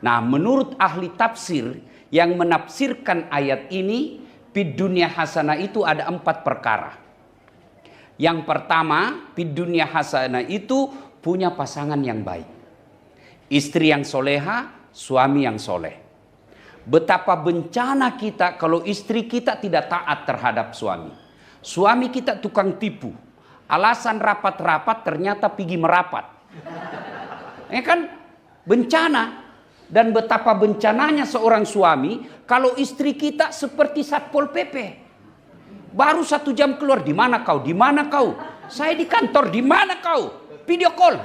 Nah, menurut ahli tafsir yang menafsirkan ayat ini, fid dunya hasanah itu ada 4 perkara. Yang pertama, fid dunya hasanah itu punya pasangan yang baik. Istri yang soleha, suami yang soleh. Betapa bencana kita kalau istri kita tidak taat terhadap suami. Suami kita tukang tipu. Alasan rapat-rapat ternyata pergi merapat. Ya kan? Bencana. Dan betapa bencananya seorang suami kalau istri kita seperti Satpol PP. Baru 1 jam keluar, di mana kau? Di mana kau? Saya di kantor, di mana kau? Video call.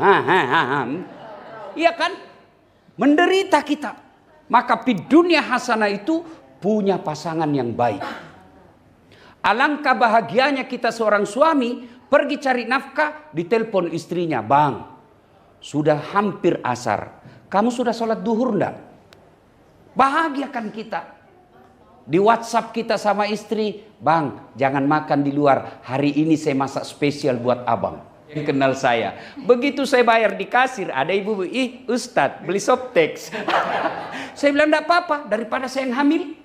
Iya kan? Menderita kita. Maka di dunia hasanah itu punya pasangan yang baik. Alangkah bahagianya kita seorang suami pergi cari nafkah, ditelepon istrinya, "Bang, sudah hampir asar. Kamu sudah sholat duhur enggak?" Bahagiakan kita. Di WhatsApp kita sama istri, "Bang, jangan makan di luar. Hari ini saya masak spesial buat abang." Yang kenal saya. Begitu saya bayar di kasir, ada ibu, "Ih, Ustadz, beli Softex." Saya bilang, "Enggak apa-apa, daripada saya yang hamil."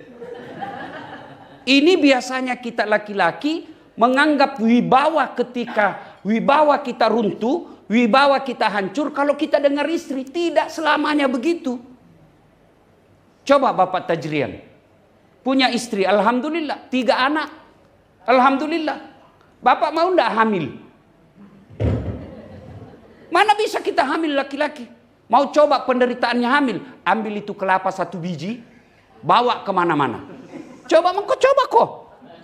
Ini biasanya kita laki-laki menganggap wibawa ketika wibawa kita runtuh, wibawa kita hancur kalau kita dengar istri. Tidak selamanya begitu. Coba Bapak Tajrian. Punya istri, alhamdulillah, 3 anak. Alhamdulillah. Bapak mau enggak hamil? Mana bisa kita hamil laki-laki? Mau coba penderitaannya hamil? Ambil itu kelapa 1 biji, bawa kemana-mana. Coba kok.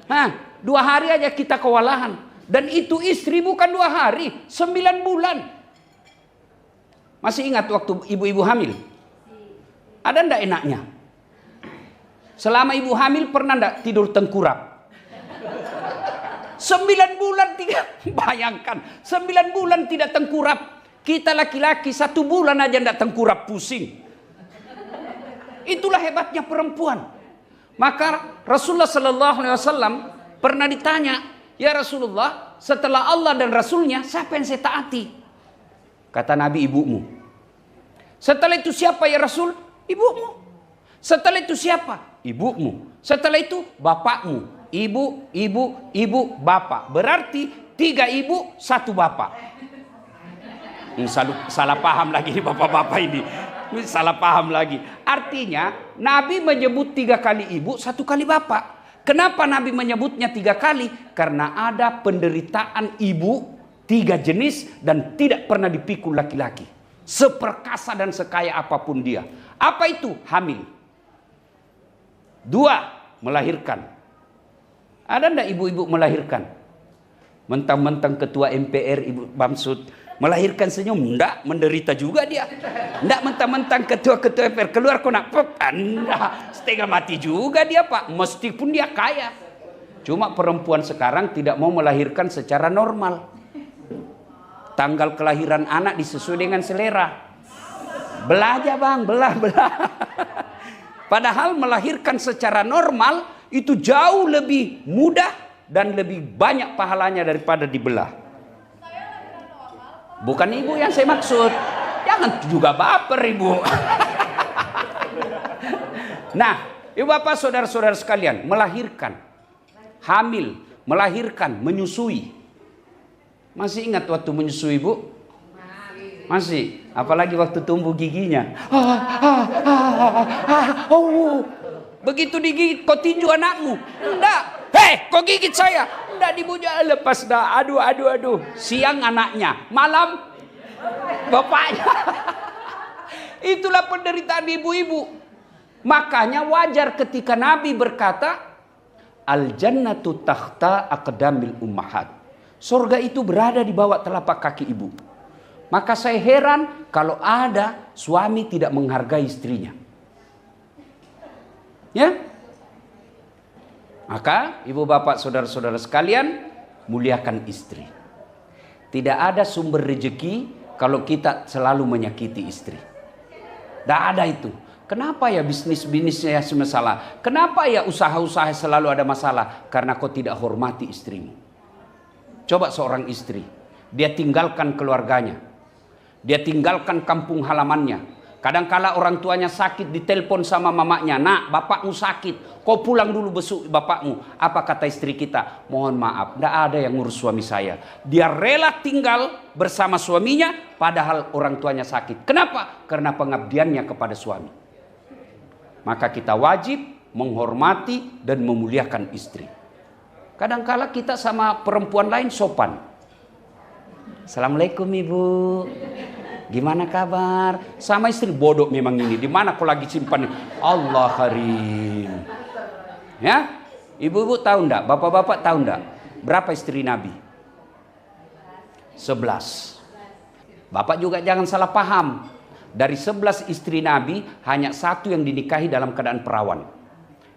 2 hari aja kita kewalahan. Dan itu istri bukan 2 hari, 9 bulan. Masih ingat waktu ibu-ibu hamil? Ada ndak enaknya? Selama ibu hamil pernah ndak tidur tengkurap? 9 bulan bayangkan, 9 bulan tidak tengkurap. Kita laki-laki 1 bulan aja ndak tengkurap, pusing. Itulah hebatnya perempuan. Maka Rasulullah SAW pernah ditanya, "Ya Rasulullah, setelah Allah dan Rasulnya, siapa yang saya taati?" Kata Nabi, "Ibumu." "Setelah itu siapa ya Rasul?" "Ibumu." "Setelah itu siapa?" "Ibumu." "Setelah itu bapakmu." Ibu, bapak. Berarti 3 ibu, 1 bapak. Salah paham lagi bapak-bapak ini. Salah paham lagi. Artinya Nabi menyebut 3 kali ibu, 1 kali bapak. Kenapa Nabi menyebutnya 3 kali? Karena ada penderitaan ibu 3 jenis dan tidak pernah dipikul laki-laki. Seperkasa dan sekaya apapun dia. Apa itu? Hamil. 2, melahirkan. Ada enggak ibu-ibu melahirkan? Mentang-mentang ketua MPR Ibu Bamsud melahirkan senyum, enggak, menderita juga dia. Enggak mentang-mentang ketua-ketua MPR keluar kok nak enggak, setengah mati juga dia Pak, meskipun dia kaya. Cuma perempuan sekarang tidak mau melahirkan secara normal. Tanggal kelahiran anak disesuai dengan selera. Belah aja Bang, belah. Padahal melahirkan secara normal itu jauh lebih mudah dan lebih banyak pahalanya daripada dibelah. Bukan ibu yang saya maksud. Jangan juga baper ibu. Nah, ibu bapak saudara-saudara sekalian, melahirkan, hamil, melahirkan, menyusui. Masih ingat waktu menyusui ibu? Masih. Apalagi waktu tumbuh giginya. Begitu digigit, kau tinju anakmu. Enggak. Hei, kau gigit saya. Enggak, dibujuk, lepas dah. Aduh. Siang anaknya, malam bapaknya. Itulah penderitaan ibu-ibu. Makanya wajar ketika Nabi berkata, "Al jannatu tahta aqdamil ummahat." Surga itu berada di bawah telapak kaki ibu. Maka saya heran kalau ada suami tidak menghargai istrinya. Ya? Maka ibu bapak saudara-saudara sekalian, muliakan istri. Tidak ada sumber rezeki kalau kita selalu menyakiti istri. Tidak ada itu. Kenapa ya bisnisnya masalah? Kenapa ya usaha-usaha selalu ada masalah? Karena kau tidak hormati istrimu. Coba seorang istri, dia tinggalkan keluarganya, dia tinggalkan kampung halamannya. Kadangkala orang tuanya sakit, ditelepon sama mamanya, nak, bapakmu sakit, kau pulang dulu besuk bapakmu. Apa kata istri kita? Mohon maaf, tidak ada yang ngurus suami saya. Dia rela tinggal bersama suaminya, padahal orang tuanya sakit. Kenapa? Karena pengabdiannya kepada suami. Maka kita wajib menghormati dan memuliakan istri. Kadangkala kita sama perempuan lain sopan. Assalamualaikum ibu. Gimana kabar? Sama istri bodoh memang ini. Di mana kau lagi simpan? Allah karim. Ya, ibu-ibu tahu ndak? Bapak-bapak tahu ndak? Berapa istri Nabi? 11. Bapak juga jangan salah paham. Dari 11 istri Nabi, hanya satu yang dinikahi dalam keadaan perawan.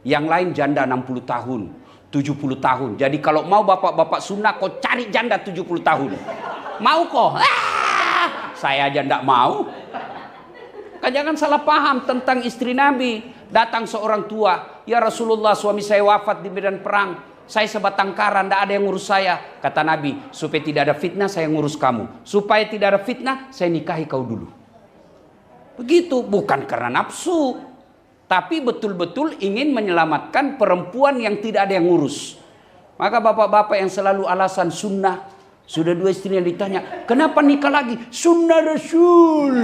Yang lain janda 60 tahun, 70 tahun. Jadi kalau mau bapak-bapak sunnah, kau cari janda 70 tahun. Mau kok? Saya aja ndak mau. Kan jangan salah paham tentang istri Nabi. Datang seorang tua, ya Rasulullah, suami saya wafat di medan perang. Saya sebatang kara, ndak ada yang ngurus saya. Kata Nabi, supaya tidak ada fitnah, saya ngurus kamu. Supaya tidak ada fitnah, saya nikahi kau dulu. Begitu, bukan karena nafsu, tapi betul-betul ingin menyelamatkan perempuan yang tidak ada yang ngurus. Maka bapak-bapak yang selalu alasan sunnah, sudah 2 istri yang ditanya, kenapa nikah lagi? Sunnah Rasul.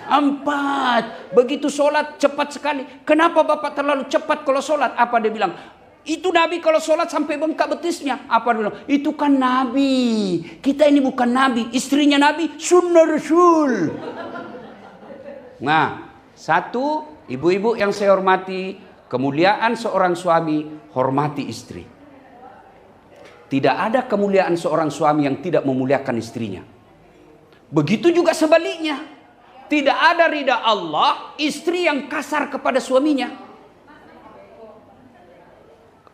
4. Begitu sholat cepat sekali. Kenapa bapak terlalu cepat kalau sholat? Apa dia bilang? Itu Nabi kalau sholat sampai bengkak betisnya. Apa dia bilang? Itu kan Nabi. Kita ini bukan Nabi. Istrinya Nabi, sunnah Rasul. Nah, satu, ibu-ibu yang saya hormati, kemuliaan seorang suami, hormati istri. Tidak ada kemuliaan seorang suami yang tidak memuliakan istrinya. Begitu juga sebaliknya. Tidak ada ridha Allah, istri yang kasar kepada suaminya.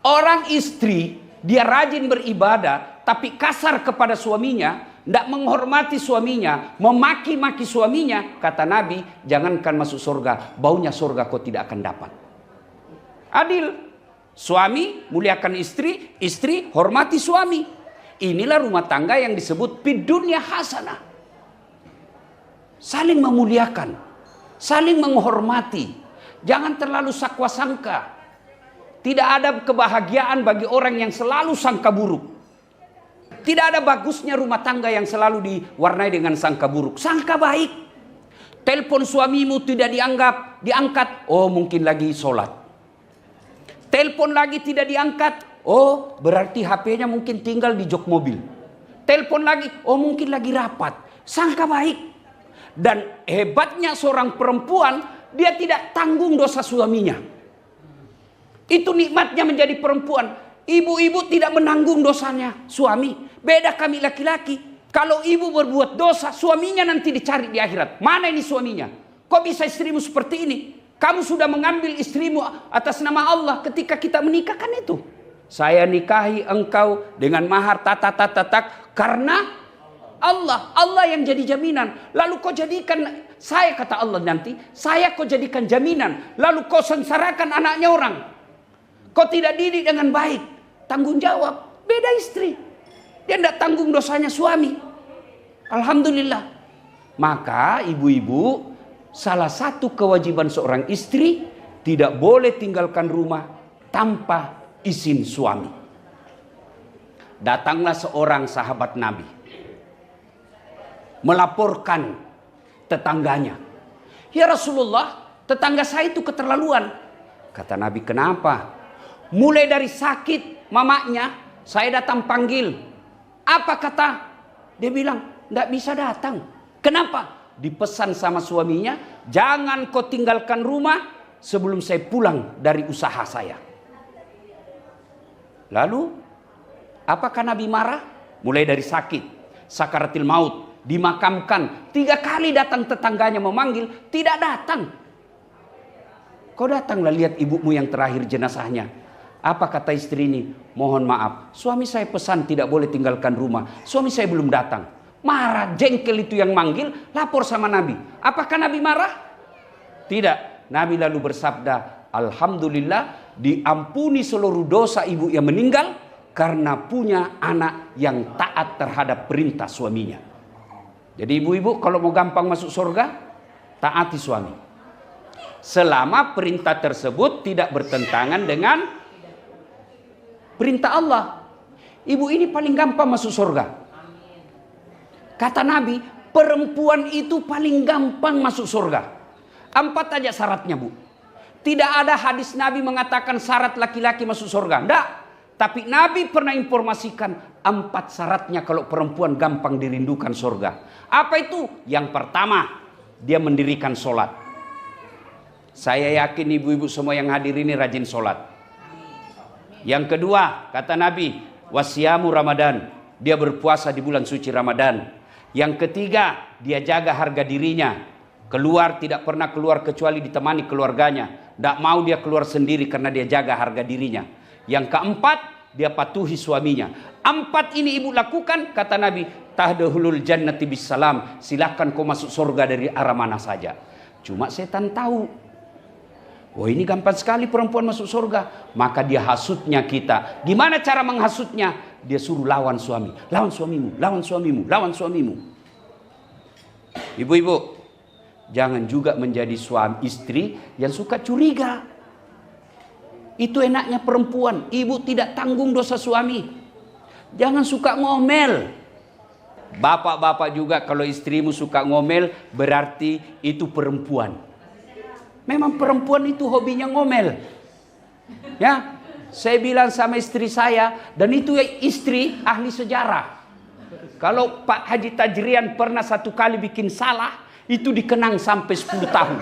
Orang istri, dia rajin beribadah, tapi kasar kepada suaminya, tidak menghormati suaminya, memaki-maki suaminya. Kata Nabi, jangankan masuk surga, baunya surga kau tidak akan dapat. Adil. Suami muliakan istri, istri hormati suami. Inilah rumah tangga yang disebut fid dunya hasanah. Saling memuliakan, saling menghormati. Jangan terlalu sakwa sangka. Tidak ada kebahagiaan bagi orang yang selalu sangka buruk. Tidak ada bagusnya rumah tangga yang selalu diwarnai dengan sangka buruk. Sangka baik. Telepon suamimu tidak diangkat. Oh, mungkin lagi sholat. Telepon lagi tidak diangkat. Oh, berarti HP-nya mungkin tinggal di jok mobil. Telepon lagi. Oh, mungkin lagi rapat. Sangka baik. Dan hebatnya seorang perempuan, dia tidak tanggung dosa suaminya. Itu nikmatnya menjadi perempuan. Ibu-ibu tidak menanggung dosanya suami. Beda kami laki-laki. Kalau ibu berbuat dosa, suaminya nanti dicari di akhirat. Mana ini suaminya? Kok bisa istrimu seperti ini? Kamu sudah mengambil istrimu atas nama Allah ketika kita menikah, kan itu. Saya nikahi engkau dengan mahar tatak karena Allah. Allah yang jadi jaminan. Lalu kau jadikan, saya kata Allah nanti, saya kau jadikan jaminan. Lalu kau sengsarakan anaknya orang. Kau tidak didik dengan baik. Tanggung jawab. Beda istri. Dia tidak tanggung dosanya suami. Alhamdulillah. Maka ibu-ibu, salah satu kewajiban seorang istri, tidak boleh tinggalkan rumah tanpa izin suami. Datanglah seorang sahabat Nabi, melaporkan tetangganya. Ya Rasulullah, tetangga saya itu keterlaluan. Kata Nabi, kenapa? Mulai dari sakit mamanya, saya datang panggil. Apa kata? Dia bilang, tidak bisa datang. Kenapa? Dipesan sama suaminya, jangan kau tinggalkan rumah sebelum saya pulang dari usaha saya. Lalu, apakah Nabi marah? Mulai dari sakit, sakaratil maut, dimakamkan. 3 kali datang tetangganya memanggil, tidak datang. Kau datanglah lihat ibumu yang terakhir jenazahnya. Apa kata istri ini? Mohon maaf, suami saya pesan tidak boleh tinggalkan rumah. Suami saya belum datang. Marah, jengkel itu yang manggil, lapor sama Nabi. Apakah Nabi marah? Tidak. Nabi lalu bersabda, alhamdulillah diampuni seluruh dosa ibu yang meninggal, Karena punya anak yang taat terhadap perintah suaminya. Jadi ibu-ibu kalau mau gampang masuk surga, taati suami. Selama perintah tersebut tidak bertentangan dengan perintah Allah. Ibu ini paling gampang masuk surga. Kata Nabi, perempuan itu paling gampang masuk surga. 4 aja syaratnya, Bu. Tidak ada hadis Nabi mengatakan syarat laki-laki masuk surga. Tidak. Tapi Nabi pernah informasikan 4 syaratnya kalau perempuan gampang dirindukan surga. Apa itu? Yang pertama, dia mendirikan sholat. Saya yakin ibu-ibu semua yang hadir ini rajin sholat. Yang kedua, kata Nabi, wasyamu Ramadan. Dia berpuasa di bulan suci Ramadan. Yang ketiga, dia jaga harga dirinya. Keluar tidak pernah keluar kecuali ditemani keluarganya. Tidak mau dia keluar sendiri karena dia jaga harga dirinya. Yang keempat, dia patuhi suaminya. 4 ini ibu lakukan, kata Nabi, tahdahulul jannati bisalam. Silakan kau masuk surga dari arah mana saja. Cuma setan tahu. Oh ini gampang sekali perempuan masuk surga. Maka dia hasutnya kita. Gimana cara menghasutnya? Dia suruh lawan suami. Lawan suamimu, lawan suamimu, lawan suamimu. Ibu-ibu, jangan juga menjadi suami istri yang suka curiga. Itu enaknya perempuan. Ibu tidak tanggung dosa suami. Jangan suka ngomel. Bapak-bapak juga kalau istrimu suka ngomel, berarti itu perempuan. Memang perempuan itu hobinya ngomel. Ya, saya bilang sama istri saya, dan itu istri ahli sejarah. Kalau Pak Haji Tajrian pernah 1 kali bikin salah, itu dikenang sampai 10 tahun.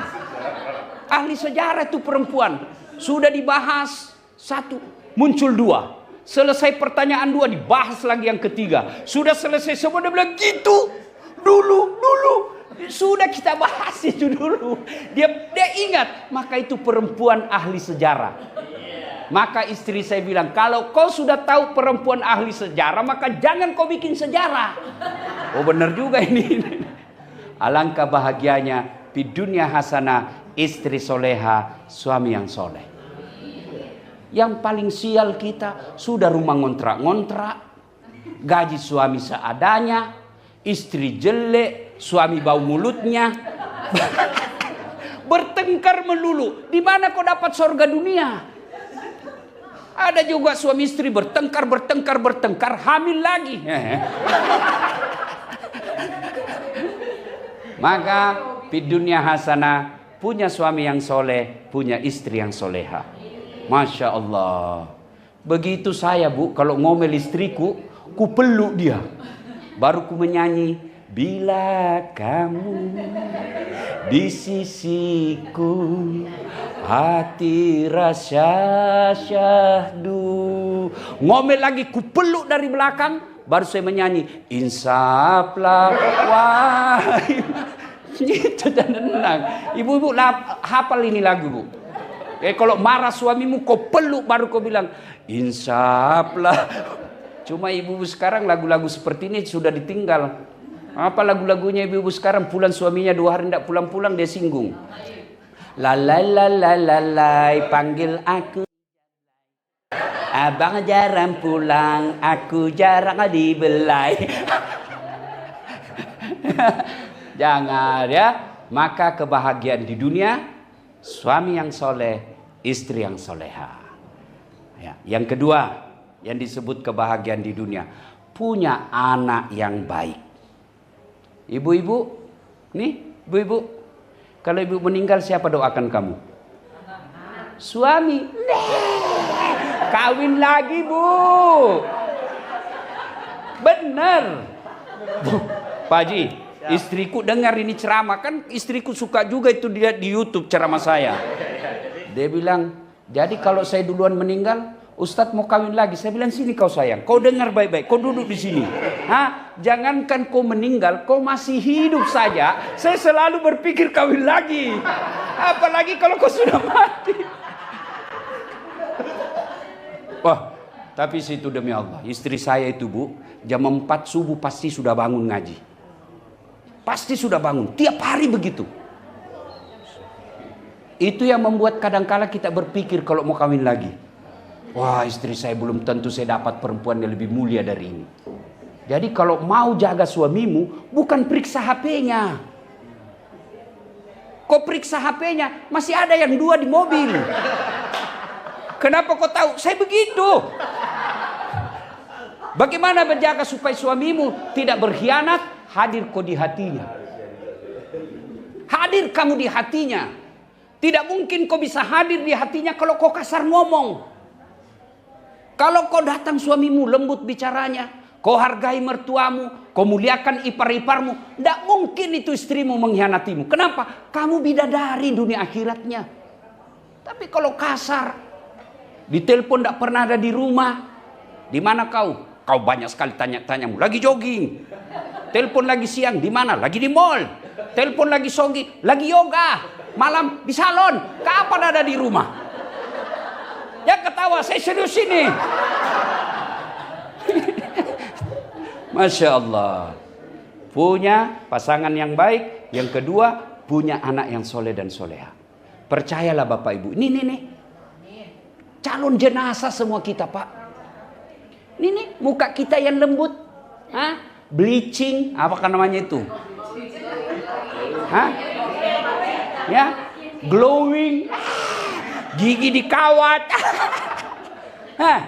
Ahli sejarah itu perempuan. Sudah dibahas 1, muncul 2. Selesai pertanyaan 2, dibahas lagi yang ketiga. Sudah selesai semua, dia bilang gitu. Dulu. Sudah kita bahas itu dulu. Dia ingat, maka itu perempuan ahli sejarah. Maka istri saya bilang, kalau kau sudah tahu perempuan ahli sejarah, maka jangan kau bikin sejarah. Oh benar juga ini. Alangkah bahagianya, di dunia hasanah, istri soleha, suami yang soleh. Yang paling sial kita, sudah rumah ngontrak-ngontrak, gaji suami seadanya, istri jelek, suami bau mulutnya, bertengkar melulu. Di mana kau dapat surga dunia? Ada juga suami istri bertengkar, hamil lagi. Maka di dunia hasanah, punya suami yang soleh, punya istri yang soleha. Masya Allah. Begitu saya, Bu, kalau ngomel istriku, ku peluk dia. Baru ku menyanyi, bila kamu di sisiku, hati rasa syahdu. Ngomel lagi, ku peluk dari belakang. Baru saya menyanyi, insaflah wahai. Itu dan tenang. Ibu-ibu hafal ini lagu, Bu. Kalau marah suamimu, kau peluk, baru kau bilang, insaflah. Cuma ibu-ibu sekarang lagu-lagu seperti ini sudah ditinggal. Apa lagu-lagunya ibu-ibu sekarang? Pulang suaminya 2 hari tidak pulang-pulang, dia singgung. Lalai, panggil aku. Abang jarang pulang, aku jarang dibelai. Jangan ya. Maka kebahagiaan di dunia, suami yang soleh, istri yang soleha. Ya. Yang kedua, yang disebut kebahagiaan di dunia, punya anak yang baik. Ibu-ibu, nih ibu-ibu, kalau ibu meninggal siapa doakan kamu? Suami. Kawin lagi, Bu. Bener. Pak Haji, istriku dengar ini ceramah, kan istriku suka juga itu dia di YouTube ceramah saya. Dia bilang, jadi kalau saya duluan meninggal, Ustadz mau kawin lagi. Saya bilang, sini kau sayang, kau dengar baik-baik, kau duduk di sini. Jangankan kau meninggal, kau masih hidup saja, saya selalu berpikir kawin lagi. Apalagi kalau kau sudah mati. Wah, tapi situ demi Allah, istri saya itu, Bu, jam 4 subuh pasti sudah bangun ngaji. Pasti sudah bangun, tiap hari begitu. Itu yang membuat kadangkala kita berpikir kalau mau kawin lagi. Wah, istri saya belum tentu saya dapat perempuan yang lebih mulia dari ini. Jadi kalau mau jaga suamimu, bukan periksa HP-nya. Kau periksa HP-nya, masih ada yang 2 di mobil. Kenapa kau tahu? Saya begitu. Bagaimana menjaga supaya suamimu tidak berkhianat? Hadir kau di hatinya. Hadir kamu di hatinya. Tidak mungkin kau bisa hadir di hatinya kalau kau kasar ngomong. Kalau kau datang suamimu lembut bicaranya, kau hargai mertuamu, kau muliakan ipar-iparmu, tidak mungkin itu istrimu mengkhianatimu. Kenapa? Kamu bidadari dunia akhiratnya. Tapi kalau kasar, ditelepon tidak pernah ada di rumah, di mana kau? Kau banyak sekali tanya-tanyamu. Lagi jogging. Telepon lagi siang, di mana? Lagi di mall. Telepon lagi sogi, lagi yoga. Malam di salon. Kapan ada di rumah? Ya ketawa, saya serius ini. Masya Allah. Punya pasangan yang baik. Yang kedua, punya anak yang soleh dan soleha. Percayalah Bapak Ibu. Ini. Calon jenazah semua kita, Pak. Ini muka kita yang lembut. Hah? Bleaching. Apakah namanya itu? Hah? Ya? Glowing. Gigi dikawat. Hah?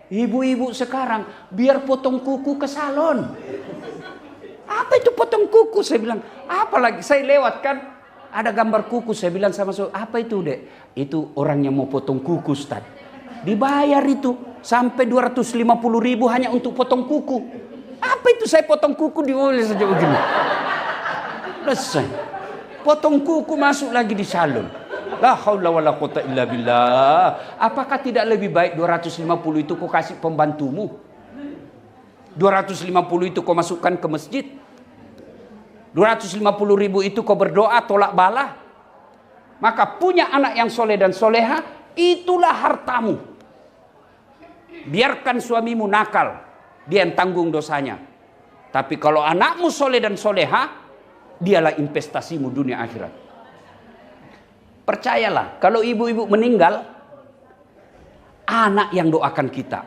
Ibu-ibu sekarang biar potong kuku ke salon. Apa itu potong kuku? Saya bilang, apalagi saya lewat kan ada gambar kuku. Saya bilang sama apa itu, Dek? Itu orang yang mau potong kuku, Ustaz. Dibayar itu sampai 250.000 hanya untuk potong kuku. Apa itu saya potong kuku di mobil saja begini. Selesai. Potong kuku masuk lagi di salon. La haula wala quwata illa billah. Apakah tidak lebih baik 250 itu kau kasih pembantumu? 250 itu kau masukkan ke masjid? 250.000 itu kau berdoa tolak bala? Maka punya anak yang soleh dan soleha, itulah hartamu. Biarkan suamimu nakal, dia yang tanggung dosanya. Tapi kalau anakmu soleh dan soleha, dialah investasimu dunia akhirat. Percayalah, kalau ibu-ibu meninggal, anak yang doakan kita.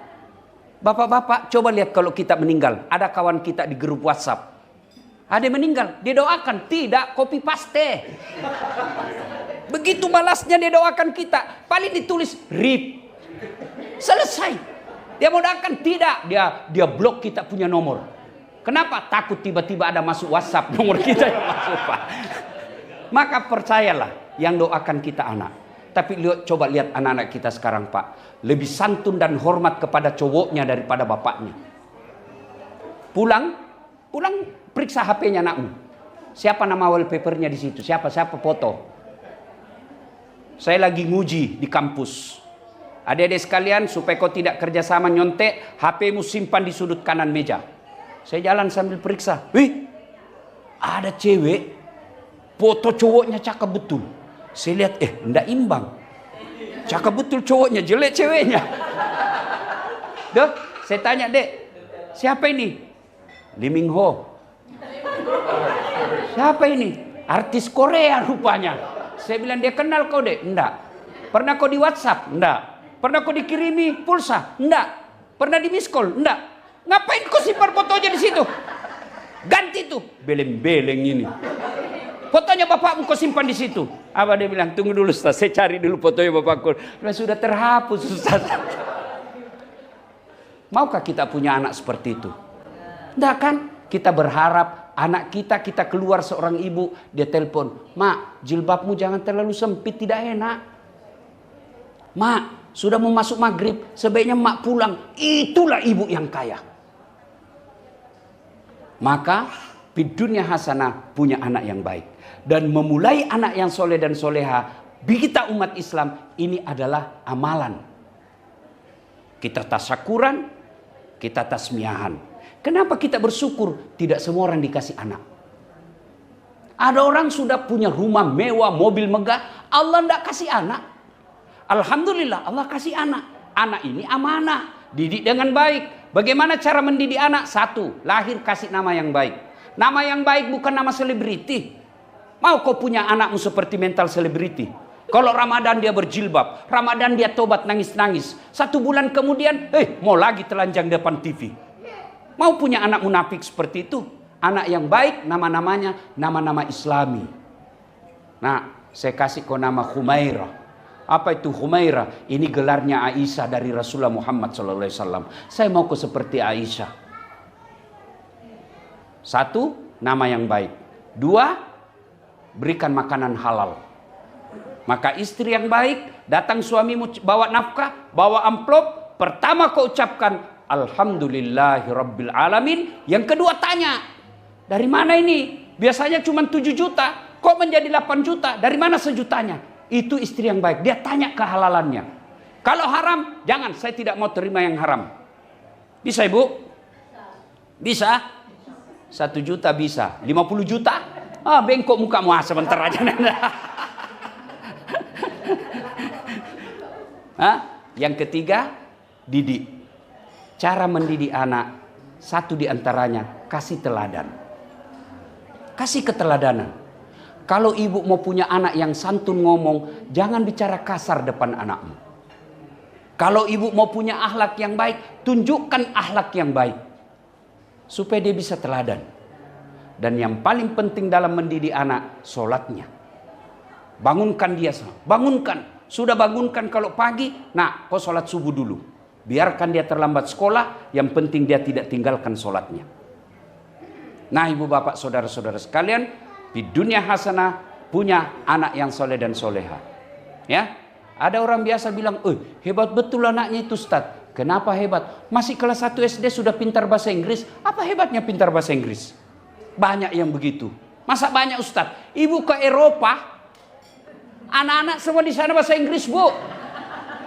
Bapak-bapak, coba lihat kalau kita meninggal. Ada kawan kita di grup WhatsApp. Ada yang meninggal, dia doakan. Tidak, copy paste. Begitu malasnya dia doakan kita. Paling ditulis, RIP. Selesai. Dia mau doakan, tidak. Dia blok kita punya nomor. Kenapa? Takut tiba-tiba ada masuk WhatsApp nomor kita yang masuk, Pak. Maka percayalah, yang doakan kita anak. Tapi coba lihat anak-anak kita sekarang, Pak. Lebih santun dan hormat kepada cowoknya daripada bapaknya. Pulang periksa HP-nya anakmu. Siapa nama wallpapernya di situ? Siapa foto? Saya lagi nguji di kampus. Adik-adik sekalian, supaya kau tidak kerjasama nyontek, HP-mu simpan di sudut kanan meja. Saya jalan sambil periksa. Wih, ada cewek, foto cowoknya cakep betul. Saya lihat, enggak imbang. Cakep betul cowoknya, jelek ceweknya. Duh, saya tanya, Dek, siapa ini? Lee Min Ho. Siapa ini? Artis Korea rupanya. Saya bilang, dia kenal kau, Dek? Enggak. Pernah kau di WhatsApp? Enggak. Pernah kau dikirimi pulsa? Enggak. Pernah di miss call? Enggak. Ngapain kau simpan fotonya di situ? Ganti tuh. Beleng-beleng ini. Fotonya bapakmu kau simpan di situ. Apa dia bilang? Tunggu dulu Ustaz, saya cari dulu fotonya bapakku. Sudah terhapus Ustaz. Maukah kita punya anak seperti itu? Enggak kan? Kita berharap anak kita keluar seorang ibu, dia telepon, "Mak, jilbabmu jangan terlalu sempit, tidak enak. Mak, sudah mau masuk maghrib, sebaiknya mak pulang." Itulah ibu yang kaya. Maka di dunia hasanah punya anak yang baik. Dan memulai anak yang soleh dan soleha, bagi kita umat Islam, ini adalah amalan. Kita tasyakuran, kita tasmiahan. Kenapa kita bersyukur? Tidak semua orang dikasih anak. Ada orang sudah punya rumah mewah, mobil megah, Allah tidak kasih anak. Alhamdulillah Allah kasih anak. Anak ini amanah, didik dengan baik. Bagaimana cara mendidik anak? Satu, lahir kasih nama yang baik. Nama yang baik bukan nama selebriti. Mau kau punya anakmu seperti mental selebriti? Kalau Ramadan dia berjilbab, Ramadan dia tobat nangis-nangis. 1 bulan kemudian, mau lagi telanjang depan TV. Mau punya anak munafik seperti itu? Anak yang baik nama-namanya nama-nama Islami. Nah, saya kasih kau nama Humairah. Apa itu Humairah? Ini gelarnya Aisyah dari Rasulullah Muhammad SAW. Saya mau kau seperti Aisyah. 1, nama yang baik. 2, berikan makanan halal. Maka istri yang baik, datang suamimu bawa nafkah, bawa amplop, pertama kau ucapkan Alhamdulillahirabbil alamin. Yang kedua tanya, dari mana ini? Biasanya cuma 7 juta, kok menjadi 8 juta? Dari mana sejutanya? Itu istri yang baik. Dia tanya kehalalannya. Kalau haram, jangan, saya tidak mau terima yang haram. Bisa Ibu? Bisa? 1 juta bisa. 50 juta? Bengkok mukamu sebentar aja. Yang ketiga, didik. Cara mendidik anak, satu di antaranya, kasih teladan. Kasih keteladanan. Kalau ibu mau punya anak yang santun ngomong, jangan bicara kasar depan anakmu. Kalau ibu mau punya akhlak yang baik, tunjukkan akhlak yang baik. Supaya dia bisa teladan. Dan yang paling penting dalam mendidik anak, sholatnya. Bangunkan dia, bangunkan. Sudah bangunkan kalau pagi, nah kau sholat subuh dulu. Biarkan dia terlambat sekolah, yang penting dia tidak tinggalkan sholatnya. Nah ibu bapak saudara-saudara sekalian, di dunia hasanah punya anak yang soleh dan soleha. Ya, ada orang biasa bilang, hebat betul anaknya itu Ustaz. Kenapa hebat? Masih kelas 1 SD sudah pintar bahasa Inggris. Apa hebatnya pintar bahasa Inggris? Banyak yang begitu. Masa banyak Ustaz? Ibu ke Eropa, anak-anak semua di sana bahasa Inggris Bu.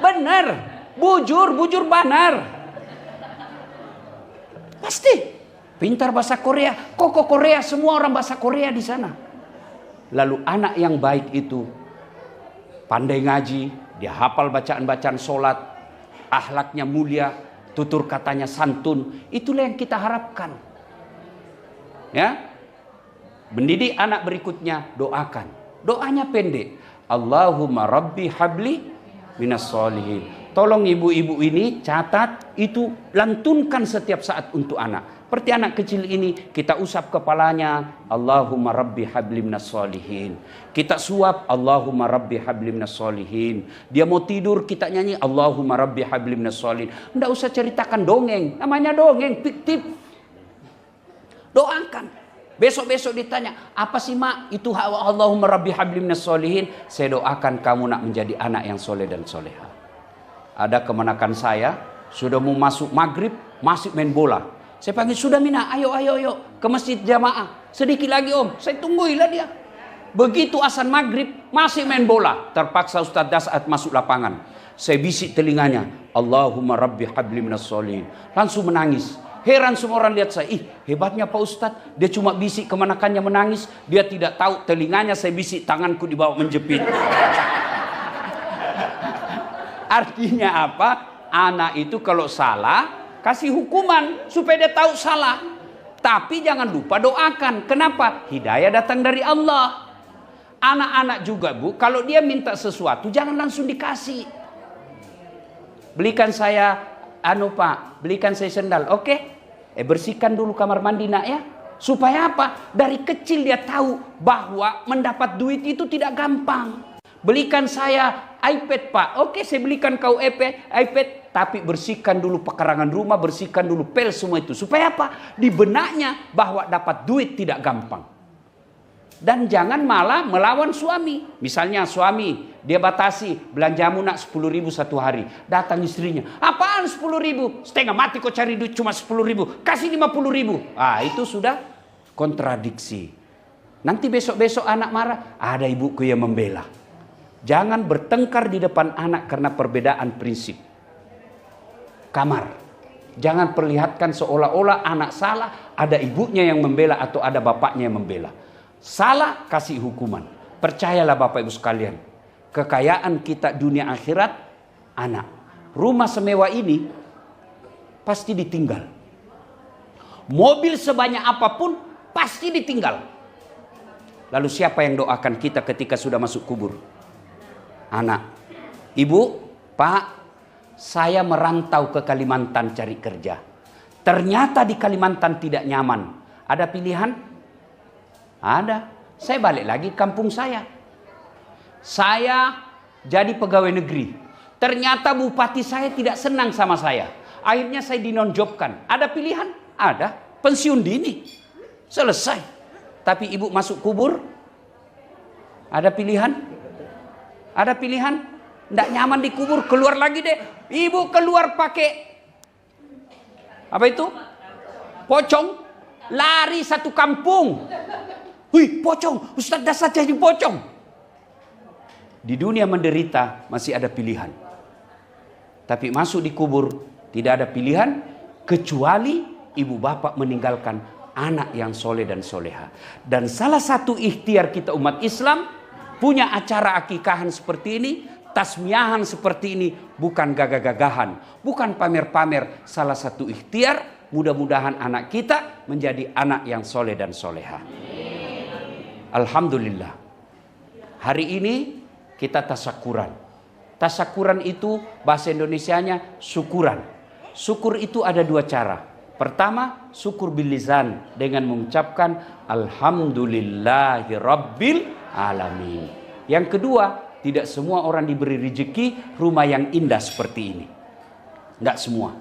Benar. Bujur benar. Pasti. Pintar bahasa Korea. Koko Korea, semua orang bahasa Korea di sana. Lalu anak yang baik itu pandai ngaji, dia hafal bacaan-bacaan sholat, akhlaknya mulia, tutur katanya santun. Itulah yang kita harapkan. Ya. Mendidik anak berikutnya, doakan. Doanya pendek. Allahumma rabbi habli minas solihin. Tolong ibu-ibu ini catat, itu lantunkan setiap saat untuk anak. Seperti anak kecil ini, kita usap kepalanya, Allahumma rabbi habli minas solihin. Kita suap, Allahumma rabbi habli minas solihin. Dia mau tidur, kita nyanyi, Allahumma rabbi habli minas solihin. Tidak usah ceritakan dongeng, namanya dongeng, fiktif. Doakan. Besok-besok ditanya, apa sih mak? Itu Allahumma rabbi habli minas solihin. Saya doakan kamu nak menjadi anak yang soleh dan soleha. Ada kemenakan saya, sudah mau masuk maghrib, masih main bola. Saya panggil, sudah Mina, ayo ke masjid jamaah. Sedikit lagi om, saya tungguilah dia. Begitu azan maghrib, masih main bola. Terpaksa Ustaz Dasat masuk lapangan. Saya bisik telinganya, Allahumma rabbi habli minas solihin. Langsung menangis. Heran semua orang lihat saya. Hebatnya Pak Ustadz. Dia cuma bisik kemenakannya menangis. Dia tidak tahu telinganya saya bisik, tanganku dibawa menjepit. Artinya apa? Anak itu kalau salah, kasih hukuman supaya dia tahu salah. Tapi jangan lupa doakan. Kenapa? Hidayah datang dari Allah. Anak-anak juga Bu, kalau dia minta sesuatu jangan langsung dikasih. Belikan saya Pak, belikan saya sendal. Oke. Bersihkan dulu kamar mandi nak ya. Supaya apa? Dari kecil dia tahu bahwa mendapat duit itu tidak gampang. Belikan saya iPad Pak. Oke, saya belikan kau iPad. Tapi bersihkan dulu pekarangan rumah, bersihkan dulu pel semua itu. Supaya apa? Di benaknya bahwa dapat duit tidak gampang. Dan jangan malah melawan suami. Misalnya suami, dia batasi, belanjamu nak 10.000 satu hari. Datang istrinya, apaan 10.000? Setengah mati kau cari duit cuma 10.000. Kasih 50.000. Itu sudah kontradiksi. Nanti besok-besok anak marah, ada ibuku yang membela. Jangan bertengkar di depan anak karena perbedaan prinsip. Kamar. Jangan perlihatkan seolah-olah anak salah, ada ibunya yang membela atau ada bapaknya yang membela. Salah, kasih hukuman. Percayalah Bapak Ibu sekalian. Kekayaan kita dunia akhirat, anak. Rumah semewah ini pasti ditinggal. Mobil sebanyak apapun pasti ditinggal. Lalu siapa yang doakan kita ketika sudah masuk kubur? anak. Ibu, Pak, saya merantau ke Kalimantan cari kerja. Ternyata di Kalimantan tidak nyaman. Ada pilihan? Ada. Saya balik lagi kampung saya. Saya jadi pegawai negeri. Ternyata bupati saya tidak senang sama saya. Akhirnya saya dinonjobkan. Ada pilihan? Ada. Pensiun dini. Selesai. Tapi ibu masuk kubur? Ada pilihan? Ada pilihan? Tidak nyaman di kubur, keluar lagi deh. Ibu keluar pakai apa itu? Pocong. Lari satu kampung. Wih, pocong. Ustaz dasar jadi pocong. Di dunia menderita masih ada pilihan. Tapi masuk di kubur tidak ada pilihan kecuali ibu bapak meninggalkan anak yang soleh dan soleha. Dan salah satu ikhtiar kita umat Islam punya acara akikahan seperti ini, tasmiahan seperti ini, bukan gagah-gagahan, bukan pamer-pamer. Salah satu ikhtiar, mudah-mudahan anak kita menjadi anak yang soleh dan soleha. Alhamdulillah. Hari ini kita tasyakuran. Tasyakuran itu bahasa Indonesianya syukuran. Syukur itu ada dua cara. Pertama, syukur bil lisan dengan mengucapkan alhamdulillahi rabbil alamin. Yang kedua, tidak semua orang diberi rezeki rumah yang indah seperti ini. Tidak semua.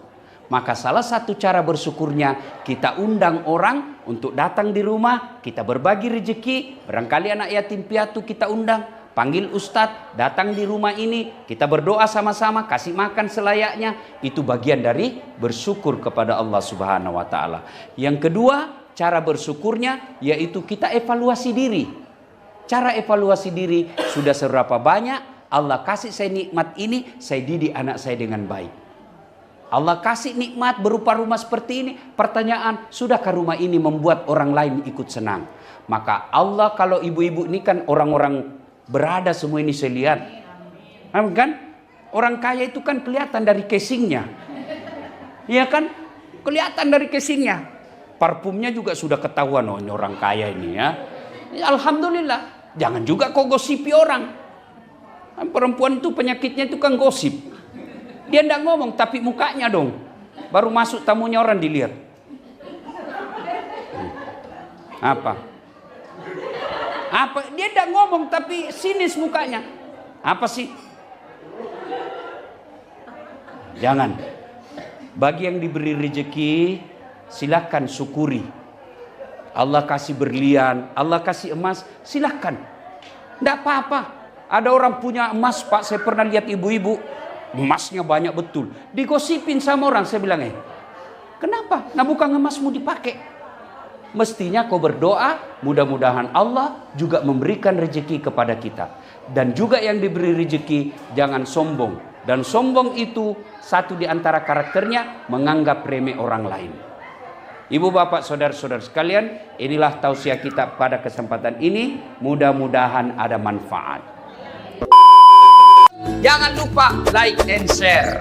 Maka salah satu cara bersyukurnya kita undang orang untuk datang di rumah, kita berbagi rezeki. Barangkali anak yatim piatu kita undang, panggil ustadz, datang di rumah ini, kita berdoa sama-sama, kasih makan selayaknya. Itu bagian dari bersyukur kepada Allah Subhanahu wa taala. Yang kedua, cara bersyukurnya yaitu kita evaluasi diri. Cara evaluasi diri, sudah seberapa banyak Allah kasih saya nikmat ini, saya didik anak saya dengan baik. Allah kasih nikmat berupa rumah seperti ini. Pertanyaan, sudahkah rumah ini membuat orang lain ikut senang? Maka Allah, kalau ibu-ibu ini kan orang-orang berada semua ini saya lihat. Kan? Orang kaya itu kan kelihatan dari casingnya. Iya kan? Kelihatan dari casingnya. Parfumnya juga sudah ketahuan, oh ini orang kaya ini ya. Alhamdulillah. Jangan juga kau gosipi orang. Perempuan itu penyakitnya itu kan gosip. Dia tidak ngomong tapi mukanya dong. Baru masuk tamunya orang dilihat. Apa? Apa? Dia tidak ngomong tapi sinis mukanya. Apa sih? Jangan. Bagi yang diberi rezeki, silakan syukuri. Allah kasih berlian, Allah kasih emas, silakan. Tidak apa-apa. Ada orang punya emas, Pak, saya pernah lihat ibu-ibu, emasnya banyak betul. Digosipin sama orang, saya bilang, kenapa? Nah bukan emasmu dipakai. Mestinya kau berdoa, mudah-mudahan Allah juga memberikan rezeki kepada kita. Dan juga yang diberi rezeki, jangan sombong. Dan sombong itu, satu di antara karakternya, menganggap remeh orang lain. Ibu bapak saudara-saudara sekalian, inilah tausiah kita pada kesempatan ini. Mudah-mudahan ada manfaat. Jangan lupa like and share.